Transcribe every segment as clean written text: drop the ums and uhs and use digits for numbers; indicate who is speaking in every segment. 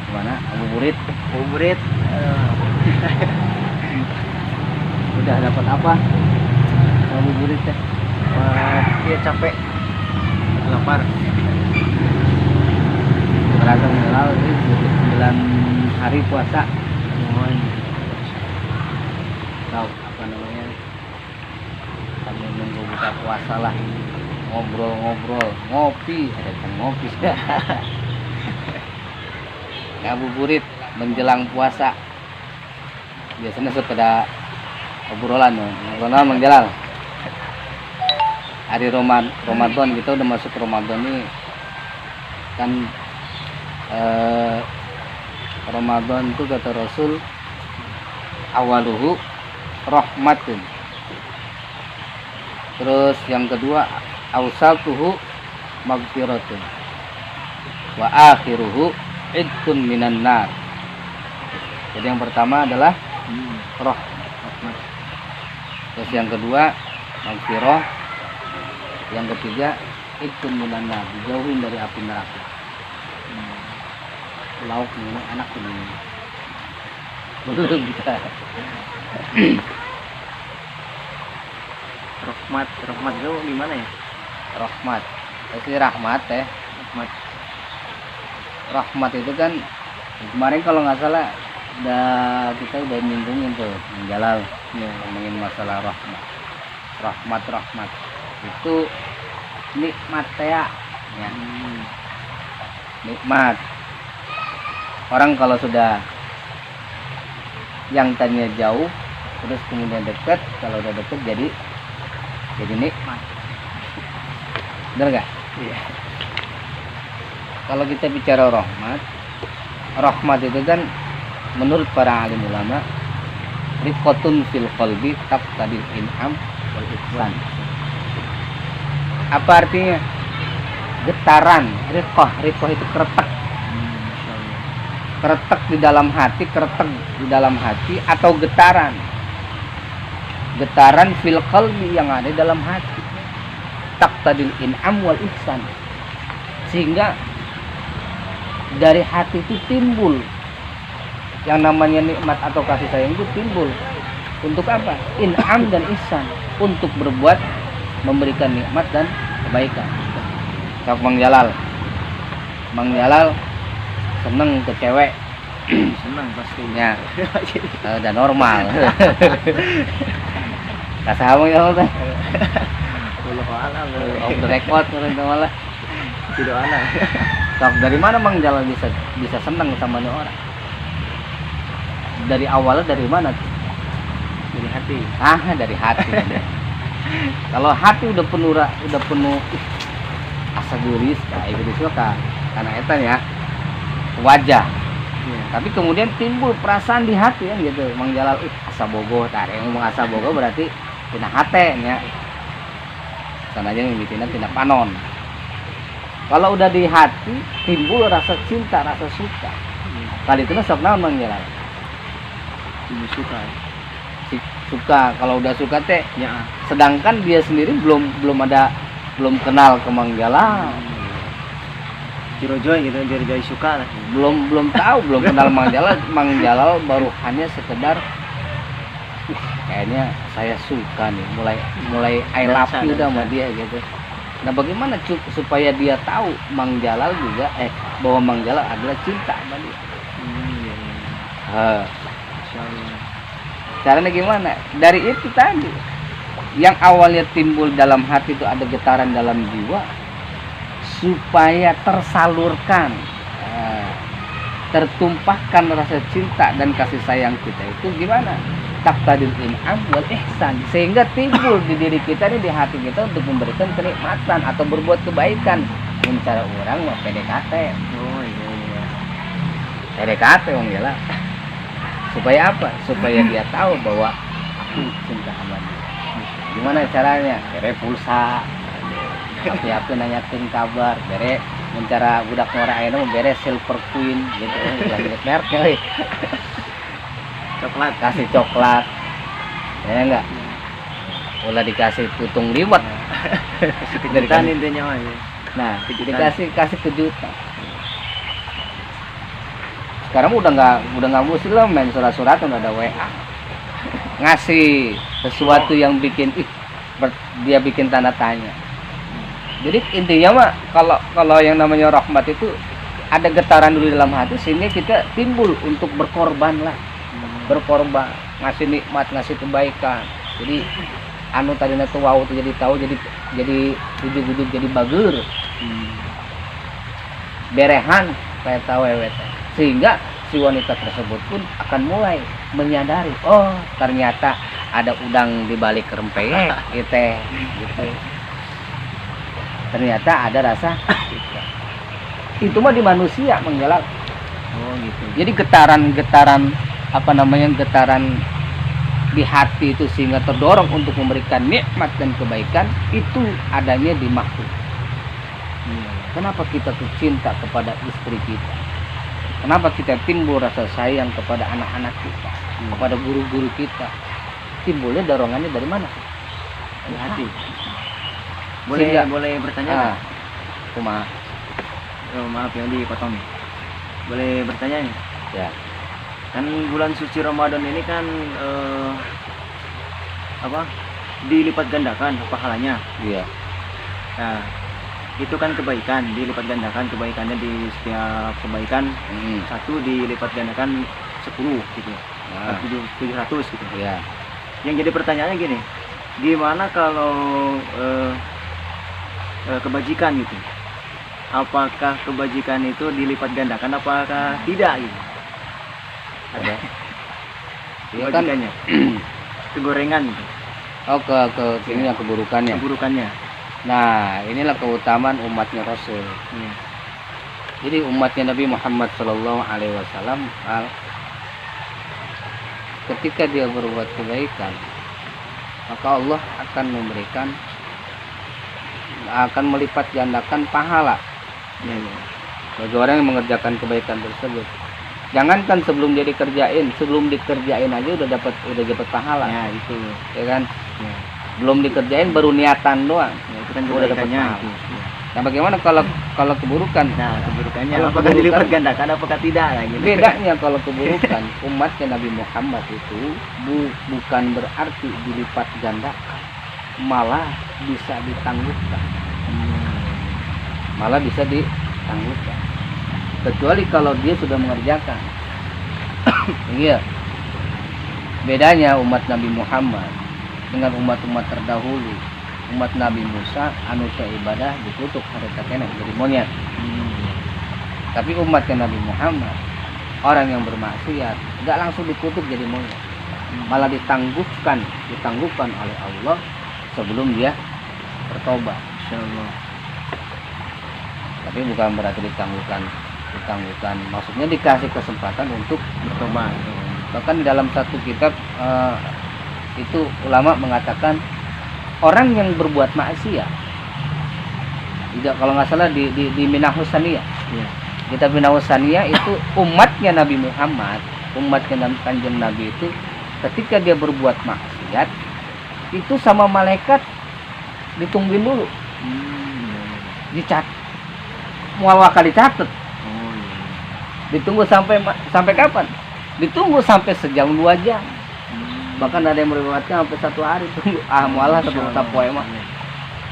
Speaker 1: Gimana? Ngabuburit?
Speaker 2: Ngabuburit.
Speaker 1: Udah dapat apa? Ngabuburit teh?
Speaker 2: Dia capek, lapar.
Speaker 1: Beragam halal ini 9 hari puasa. Tahu apa namanya? Sambil nunggu buka puasa lah. Ngobrol-ngobrol, ngopi, ada yang ngopi. Ngabuburit menjelang puasa. Biasanya sepeda obrolan Mang Jalal. Hari Ramadan kita udah masuk Ramadan nih kan. Ramadan itu kata Rasul awaluhu rahmatun, terus yang kedua awsatuhu maghfiratun, wa akhiruhu idkun minan nar. Jadi yang pertama adalah rahmat, terus yang kedua maghfirah, yang ketiga idkun minan nar, dijauhin dari api neraka. Lauk ini enak ini belum kita.
Speaker 2: Rahmat itu gimana ya?
Speaker 1: Rahmat pasti rahmat ya. Rahmat itu kan kemarin kalau nggak salah kita udah nyinggungin tuh Jalal ngomongin masalah rahmat itu nikmat ya. Nikmat. Orang kalau sudah yang tadinya jauh terus kemudian dekat, kalau udah dekat jadi nikmat. Benar nggak?
Speaker 2: Iya.
Speaker 1: Kalau kita bicara rahmat itu kan menurut para alim ulama riqatun fil qalbi taqtadil in'am wal ihsan. Apa artinya? Getaran, riqah itu keretek di dalam hati atau getaran fil qalbi yang ada dalam hati, taqtadil in'am wal ihsan, sehingga dari hati itu timbul yang namanya nikmat atau kasih sayang. Itu timbul untuk apa? In'am dan ihsan, untuk berbuat, memberikan nikmat dan kebaikan. Sok Mang Jalal seneng ke cewek.
Speaker 2: Senang pastinya.
Speaker 1: Udah normal. Kasa Mang Jalal teh.
Speaker 2: Wallahu a'lam.
Speaker 1: Off the record malah.
Speaker 2: Tidak anak.
Speaker 1: Sok dari mana Mang Jalal bisa seneng sama nih orang? Dari awalnya dari mana tuh?
Speaker 2: Dari hati.
Speaker 1: Dari hati. Kalau hati udah penuh asa geulis, karena etan ya wajah. Tapi kemudian timbul perasaan di hati ya gitu. Mang Jalal asa bogoh, yang ngomong asa bogoh berarti tina hate nya. Sananya mimitina tina panon. Kalau udah di hati timbul rasa cinta, rasa suka. Kali itu sok naon Mang Jalal? Suka. Kalau udah suka teh ya. Sedangkan dia sendiri belum kenal ke Mang Jalal.
Speaker 2: Jirojoy gitu, Jirojoy suka lah.
Speaker 1: Belum tahu, belum kenal Mang Jalal. Mang Jalal baru hanya sekedar kayaknya saya suka nih, mulai I love you udah sama dia gitu. Nah, bagaimana supaya dia tahu Mang Jalal juga bahwa Mang Jalal adalah cinta sama dia. Caranya gimana? Dari itu tadi yang awalnya timbul dalam hati itu ada getaran dalam jiwa, supaya tersalurkan, tertumpahkan rasa cinta dan kasih sayang kita itu gimana? Taqtadil in'am wal ihsan, sehingga timbul di diri kita nih, di hati kita untuk memberikan kenikmatan atau berbuat kebaikan. Dengan cara orang mau PDKT.
Speaker 2: Oh iya.
Speaker 1: PDKT Mang Jalal. Supaya apa? Supaya dia tahu bahwa aku cinta sama dia. Gimana caranya? Bere pulsa. Tapi aku nanyakin kabar, bere mencara budak ngora ayeuna mah beres Silver Queen gitu lagi mereknya euy.
Speaker 2: Coklat.
Speaker 1: Kasih coklat. Ya enggak? Ulah dikasih tutung liwet.
Speaker 2: Kejutan intinya mah ya.
Speaker 1: Nah,
Speaker 2: Kejutan.
Speaker 1: kasih kejutan. Sekarang udah nggak muslim main surat-suratan, udah ada WA. Ngasih sesuatu yang bikin dia bikin tanda tanya. Jadi intinya mah kalau yang namanya rahmat itu ada getaran dulu dalam hati sehingga kita timbul untuk berkorban lah. Berkorban, ngasih nikmat, ngasih kebaikan. Jadi anu tadinya tuh wow tuh jadi tahu jadi ujug-ujug jadi bager. Berehan kayak tawewet. Sehingga si wanita tersebut pun akan mulai menyadari, oh ternyata ada udang di balik rempeyek gitu. Ternyata ada rasa itu mah di manusia menggelak.
Speaker 2: Oh gitu.
Speaker 1: Jadi getaran getaran di hati itu sehingga terdorong untuk memberikan nikmat dan kebaikan itu adanya di makhluk. Kenapa kita tuh cinta kepada istri kita? Kenapa kita timbul rasa sayang kepada anak-anak kita, kepada guru-guru kita? Timbulnya dorongannya dari mana?
Speaker 2: Dari hati.
Speaker 1: Sehingga-
Speaker 2: Boleh bertanya
Speaker 1: Ah,
Speaker 2: nggak?
Speaker 1: kumaha?
Speaker 2: Oh, maaf ya dipotong nih. Boleh bertanya nih?
Speaker 1: Ya.
Speaker 2: Kan bulan suci Ramadan ini kan dilipat gandakan pahalanya.
Speaker 1: Iya.
Speaker 2: Nah, itu kan kebaikan, dilipat gandakan kebaikannya di setiap kebaikan satu dilipat gandakan 10 gitu.
Speaker 1: Nah,
Speaker 2: 700 gitu.
Speaker 1: iya.
Speaker 2: Yang jadi pertanyaannya gini, gimana kalau kebajikan gitu? Apakah kebajikan itu dilipat gandakan apakah tidak gitu?
Speaker 1: Ada. Iya kan.
Speaker 2: Kebajikannya. Kegorengan gitu.
Speaker 1: Oh ke ini yang keburukannya.
Speaker 2: Keburukannya.
Speaker 1: Nah, inilah keutamaan umatnya Rasul.
Speaker 2: Iya.
Speaker 1: Jadi umatnya Nabi Muhammad Shallallahu Alaihi Wasallam ketika dia berbuat kebaikan, maka Allah akan melipat gandakan pahala
Speaker 2: Iya, iya.
Speaker 1: bagi orang yang mengerjakan kebaikan tersebut. Jangankan sebelum dia dikerjain, sebelum dikerjain aja udah dapat pahala,
Speaker 2: Ya, itu.
Speaker 1: ya kan?
Speaker 2: Ya.
Speaker 1: Belum dikerjain baru niatan doang.
Speaker 2: Ya, itu kan
Speaker 1: Udah dapat
Speaker 2: kebaikannya
Speaker 1: pahala.
Speaker 2: itu. Ya.
Speaker 1: Nah, bagaimana kalau keburukan?
Speaker 2: Nah, keburukannya
Speaker 1: Kalau
Speaker 2: apakah
Speaker 1: keburukan-
Speaker 2: dilipat gandakan apakah tidak nah, gitu.
Speaker 1: Bedanya kalau keburukan umatnya Nabi Muhammad itu bukan berarti dilipat gandakan, malah bisa ditangguhkan. Malah bisa ditangguhkan. Kecuali kalau dia sudah mengerjakan. Iya. Bedanya umat Nabi Muhammad dengan umat-umat terdahulu, umat Nabi Musa anu teu ibadah dikutuk harita keneh jadi monyet. Tapi umatnya Nabi Muhammad, orang yang bermaksiat nggak langsung dikutuk jadi monyet, malah ditangguhkan oleh Allah sebelum dia bertobat.
Speaker 2: Insyaallah.
Speaker 1: Tapi bukan berarti ditangguhkan, maksudnya dikasih kesempatan untuk
Speaker 2: Bertobat.
Speaker 1: bahkan di dalam satu kitab itu ulama mengatakan orang yang berbuat maksiat, tidak, kalau nggak salah di Minahus Saniyah,
Speaker 2: Iya.
Speaker 1: kitab Minahus Saniyah itu umatnya Nabi Muhammad, umatnya Kanjeng Nabi itu ketika dia berbuat maksiat itu sama malaikat ditungguin dulu, dicat, mual kali dicatat.
Speaker 2: Oh iya.
Speaker 1: Ditunggu sampai kapan? Ditunggu sampai sejam 2 jam. Bahkan ada yang meriwayatkan sampai 1 hari tunggu. Mualah satu poe mah.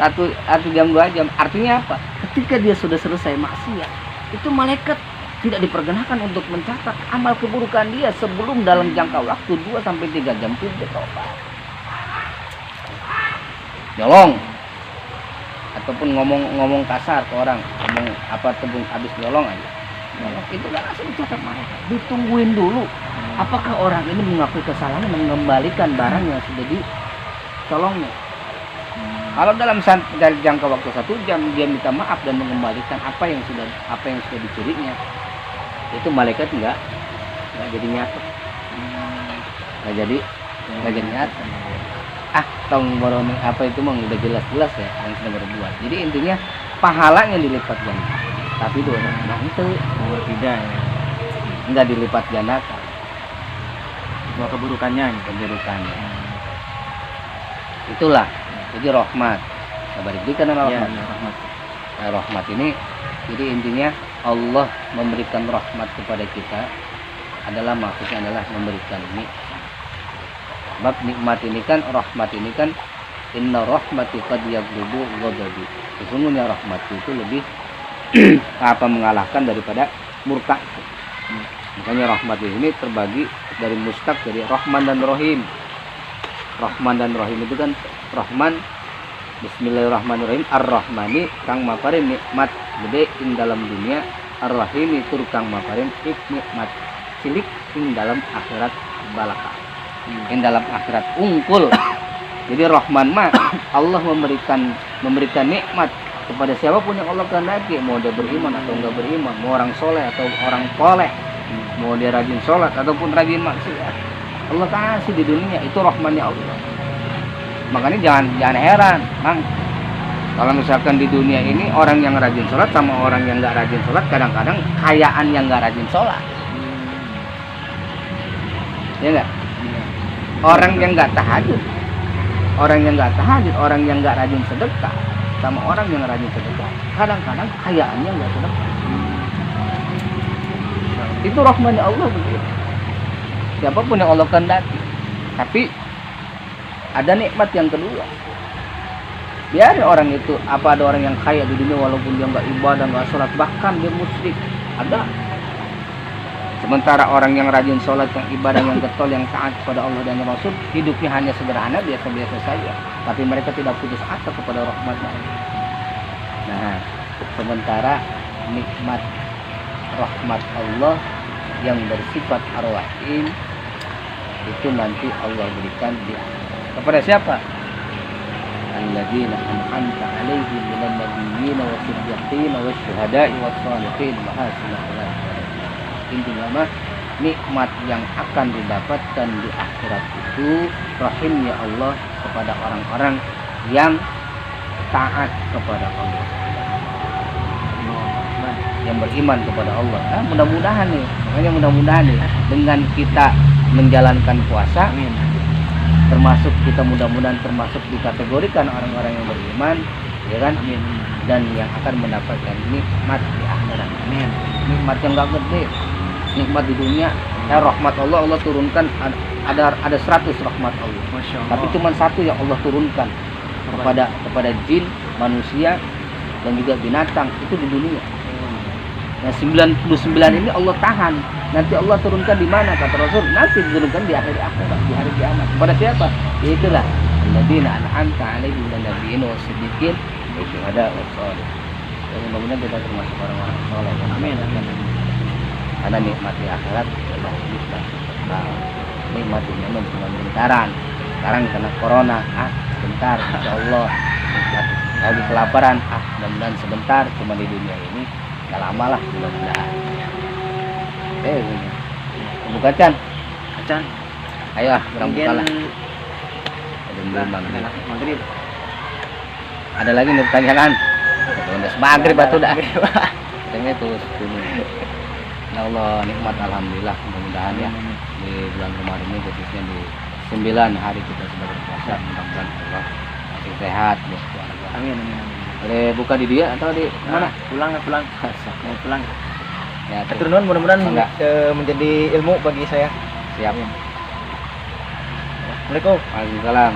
Speaker 1: Satu jam 2 jam. Artinya apa? Ketika dia sudah selesai maksiat, itu malaikat tidak diperkenankan untuk mencatat amal keburukan dia sebelum dalam jangka waktu 2 sampai 3 jam itu dia tobat. Nyolong ataupun ngomong kasar ke orang, ngomong apa tebung habis nyolong aja. Itu nggak langsung dicatat malaikat, ditungguin dulu apakah orang ini mengakui kesalahan dan mengembalikan barang yang sudah ditolongnya. Kalau dalam jangka waktu 1 jam dia minta maaf dan mengembalikan apa yang sudah dicurinya, itu malaikat nggak jadi nyata, nggak jadi nyata. Tong apa itu mah udah jelas-jelas ya yang sudah berbuat. Jadi intinya pahalanya dilipat ganda. tapi dosa nah itu
Speaker 2: Oh, tidak ya.
Speaker 1: enggak dilipat gandakan
Speaker 2: Bahwa keburukannya gitu.
Speaker 1: keburukannya. Itulah jadi rahmat. Sabar itu karena
Speaker 2: Ya,
Speaker 1: rahmat.
Speaker 2: ya, rahmat.
Speaker 1: Nah, rahmat ini jadi intinya Allah memberikan rahmat kepada kita adalah maksudnya adalah memberikan nikmat. Sebab nikmat ini kan rahmat ini kan inna rahmati qad yaghlibu ghadabi. Sesungguhnya rahmat itu lebih mengalahkan daripada murka. Makanya rahmat ini terbagi dari mustaq dari Rahman dan Rahim. Rahman dan Rahim itu kan Rahman Bismillahirrahmanirrahim Ar-Rahmani kang maparin nikmat gede ing dalam dunia, Ar-Rahim itu kang maparin nikmat cilik ing dalam akhirat balaka. Ing dalam akhirat ungkul. Jadi Rahman mah Allah memberikan nikmat kepada siapapun yang Allah kehendaki, mau dia beriman atau enggak beriman, mau orang soleh atau orang poleh, mau dia rajin sholat ataupun rajin maksiat, Allah kasih di dunia. Itu rahmannya Allah. Makanya jangan heran, Mang, kalau misalkan di dunia ini orang yang rajin sholat sama orang yang nggak rajin sholat, kadang-kadang kayaan yang nggak rajin sholat, ya nggak? Orang yang nggak tahajud, orang yang nggak rajin sedekah, sama orang yang rajin sedekah, kadang-kadang kayaannya nggak sedekah. Itu rahmannya Allah begitu. Siapapun yang Allah kehendaki. Tapi ada nikmat yang kedua. Biar orang itu, ada orang yang kaya di dunia walaupun dia nggak ibadah, nggak sholat, bahkan dia musyrik, ada. Sementara orang yang rajin sholat, yang ibadah, yang getol, yang taat kepada Allah dan Rasul, hidupnya hanya sederhana, biasa-biasa saja. Tapi mereka tidak putus asa kepada rahmatnya. Nah, sementara nikmat rahmat Allah yang bersifat ar-Rahim itu nanti Allah berikan di kepada siapa? Alladzina an'amta 'alaihim minan nabiyyin was-siddiqin wasyuhada'i was-shalihin wa hasuna ulaika. Intinya mah nikmat yang akan didapatkan di akhirat itu rahimnya Allah kepada orang-orang yang taat kepada Allah, yang beriman kepada Allah. Nah, mudah-mudahan nih, makanya mudah-mudahan nih dengan kita menjalankan puasa,
Speaker 2: Amin.
Speaker 1: termasuk kita mudah-mudahan termasuk dikategorikan orang-orang yang beriman, ya kan?
Speaker 2: Amin.
Speaker 1: Dan yang akan mendapatkan nikmat di akhirat. Amin. Nikmat yang enggak gede, nikmat di dunia. Ya rahmat Allah turunkan ada 100 rahmat Allah.
Speaker 2: Masya Allah.
Speaker 1: Tapi cuma satu yang Allah turunkan kepada jin, manusia dan juga binatang itu di dunia. Nah 99 ini Allah tahan. Nanti Allah turunkan di mana kata Rasul? Nanti diturunkan di akhir akhirat, di hari kiamat. Kepada siapa? Itulah alladzina an'amta 'alaihim minan nabiyyin was-siddiqin wasyuhada'i was-shalihin. Mudah-mudahan kita termasuk orang-orang saleh.
Speaker 2: Amin.
Speaker 1: Karena nikmat di akhirat adalah kita. Nikmat ini memang cuma bentaran. Sekarang kena corona, sebentar insyaallah. Lagi kelaparan, mudah-mudahan sebentar, cuma di dunia ini. Gak lama lah mudah-mudahan. Buka Chan.
Speaker 2: Acan.
Speaker 1: Ayo kurang buka lah.
Speaker 2: Maghrib.
Speaker 1: Ada lagi nih pertanyaan. Udah maghrib batu dah. Katanya itu ini. Ya Allah nikmat alhamdulillah mudah-mudahan ya di bulan Ramadan ini khususnya di 9 hari kita sudah berpuasa, mudah-mudahan Allah masih sehat buat keluarga.
Speaker 2: Amin.
Speaker 1: Boleh buka di dia atau di mana?
Speaker 2: Pulang. Mau pulang.
Speaker 1: Ya, tuh.
Speaker 2: Keturunan mudah-mudahan
Speaker 1: Enggak.
Speaker 2: menjadi ilmu bagi saya.
Speaker 1: Siap.
Speaker 2: Assalamualaikum.
Speaker 1: Waalaikumsalam.